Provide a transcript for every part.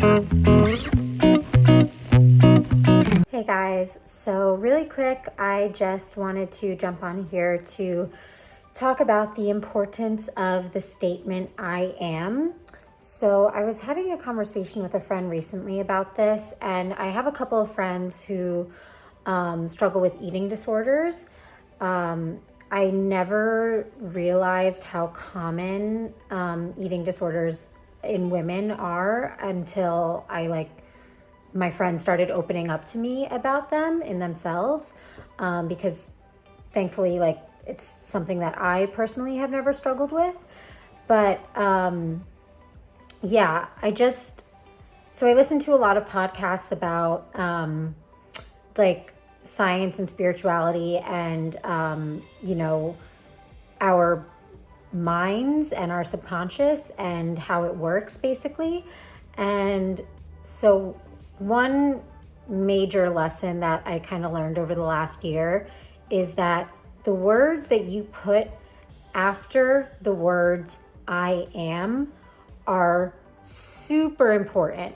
Hey guys, so really quick, I just wanted to jump on here to talk about the importance of the statement I am. So I was having a conversation with a friend recently about this, and I have a couple of friends who struggle with eating disorders. I never realized how common eating disorders in women are until my friends started opening up to me about them in themselves, because thankfully, it's something that I personally have never struggled with. But yeah, so I listen to a lot of podcasts about science and spirituality and, our minds and our subconscious and how it works basically. And so one major lesson that I kind of learned over the last year is that the words that you put after the words I am are super important.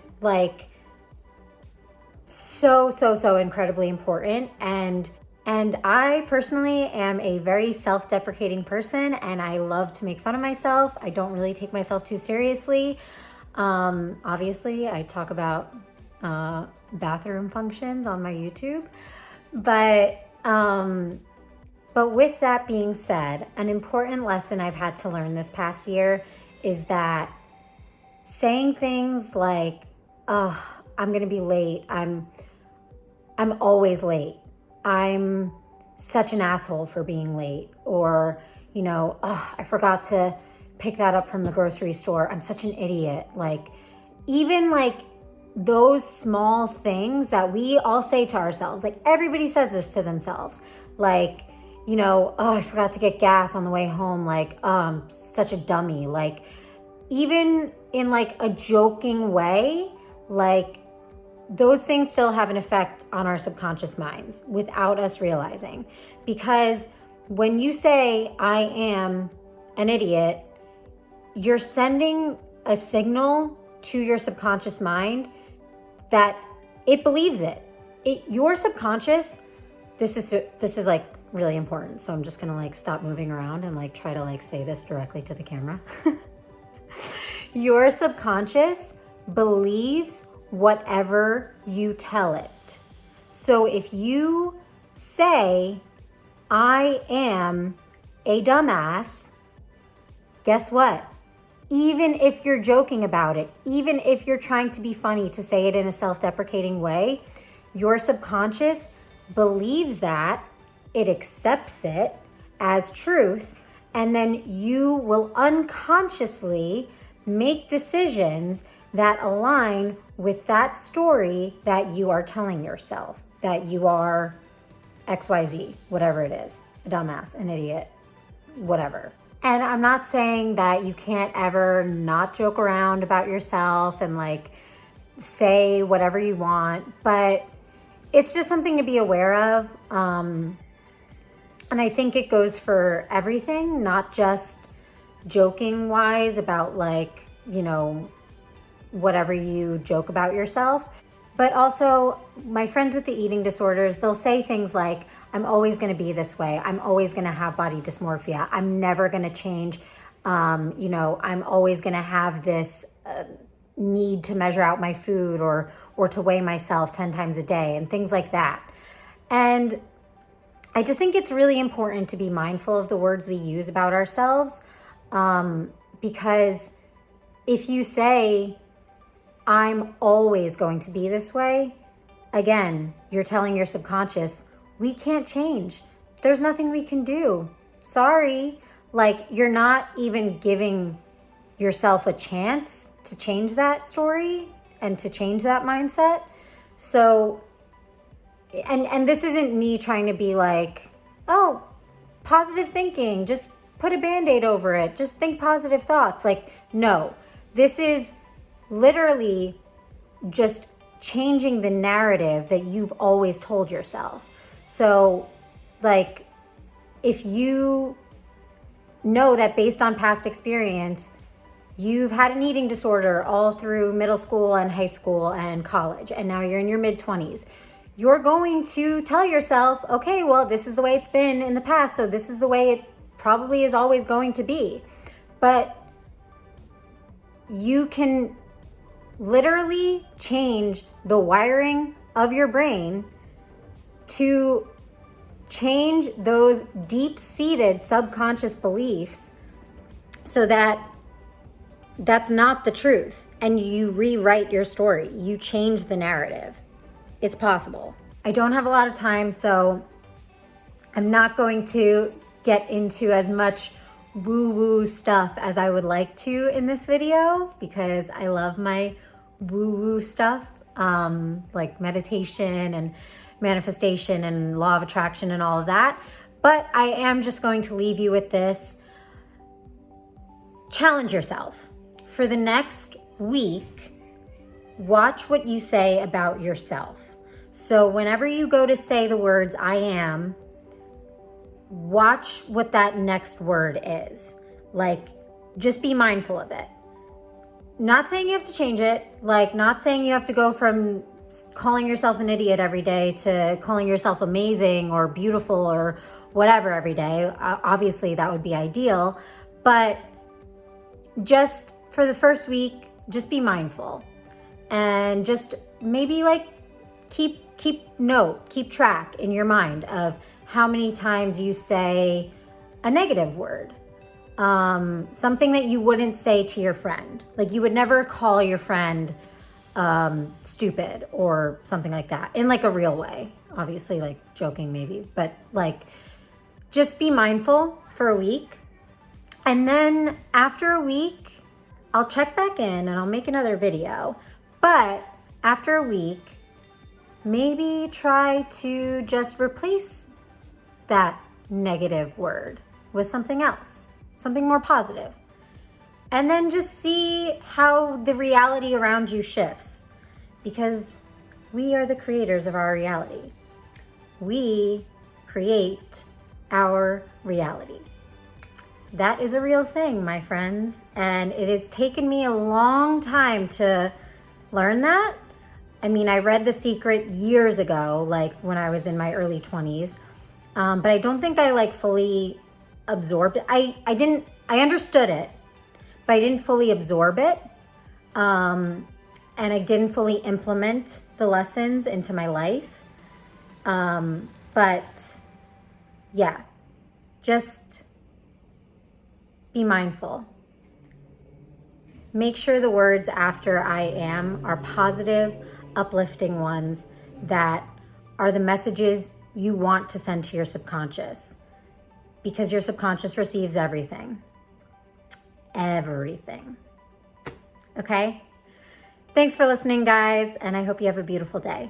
So incredibly important. And I personally am a very self-deprecating person, and I love to make fun of myself. I don't really take myself too seriously. Obviously, I talk about bathroom functions on my YouTube, but with that being said, an important lesson I've had to learn this past year is that saying things like, "Oh, I'm gonna be late. I'm always late. I'm such an asshole for being late," or, "Oh, I forgot to pick that up from the grocery store. I'm such an idiot." Even those small things that we all say to ourselves, everybody says this to themselves, "Oh, I forgot to get gas on the way home. Oh, I'm such a dummy." Even in a joking way, those things still have an effect on our subconscious minds without us realizing. Because when you say, "I am an idiot," you're sending a signal to your subconscious mind that it believes it. Your subconscious, this is really important. So I'm just gonna stop moving around and try to say this directly to the camera. Your subconscious believes whatever you tell it. So if you say, "I am a dumbass," guess what? Even if you're joking about it, even if you're trying to be funny to say it in a self-deprecating way, your subconscious believes that, it accepts it as truth, and then you will unconsciously make decisions that align with that story that you are telling yourself, that you are XYZ, whatever it is, a dumbass, an idiot, whatever. And I'm not saying that you can't ever not joke around about yourself and say whatever you want, but it's just something to be aware of. And I think it goes for everything, not just joking wise about whatever you joke about yourself. But also my friends with the eating disorders, they'll say things like, "I'm always gonna be this way. I'm always gonna have body dysmorphia. I'm never gonna change. I'm always gonna have this need to measure out my food or to weigh myself 10 times a day," and things like that. And I just think it's really important to be mindful of the words we use about ourselves, because if you say, "I'm always going to be this way," again, you're telling your subconscious, "We can't change. There's nothing we can do. Sorry." You're not even giving yourself a chance to change that story and to change that mindset. So, and this isn't me trying to be "Oh, positive thinking, just put a Band-Aid over it. Just think positive thoughts." No, this is literally just changing the narrative that you've always told yourself. So if you know that based on past experience, you've had an eating disorder all through middle school and high school and college, and now you're in your mid-20s. You're going to tell yourself, okay, well, this is the way it's been in the past, so this is the way it probably is always going to be. But you can literally change the wiring of your brain to change those deep-seated subconscious beliefs so that that's not the truth, and you rewrite your story. You change the narrative. It's possible. I don't have a lot of time, so I'm not going to get into as much woo-woo stuff as I would like to in this video, because I love my woo-woo stuff, like meditation and manifestation and law of attraction and all of that. But I am just going to leave you with this. Challenge yourself. For the next week, watch what you say about yourself. So whenever you go to say the words I am, watch what that next word is. Like, just be mindful of it. Not saying you have to change it, like not saying you have to go from calling yourself an idiot every day to calling yourself amazing or beautiful or whatever every day. Obviously, that would be ideal, but just for the first week, just be mindful and just maybe like keep track in your mind of how many times you say a negative word. Something that you wouldn't say to your friend. Like you would never call your friend stupid or something like that in like a real way. Obviously, like joking maybe, but like just be mindful for a week. And then after a week, I'll check back in and I'll make another video. But after a week, maybe try to just replace that negative word with something else, something more positive. And then just see how the reality around you shifts, because we are the creators of our reality. We create our reality. That is a real thing, my friends. And it has taken me a long time to learn that. I mean, I read The Secret years ago, like when I was in my early 20s. But I don't think I like fully absorbed it. I understood it, but I didn't fully absorb it. And I didn't fully implement the lessons into my life. But yeah, just be mindful. Make sure the words after I am are positive, uplifting ones that are the messages you want to send to your subconscious, because your subconscious receives everything. Everything. Okay? Thanks for listening, guys, and I hope you have a beautiful day.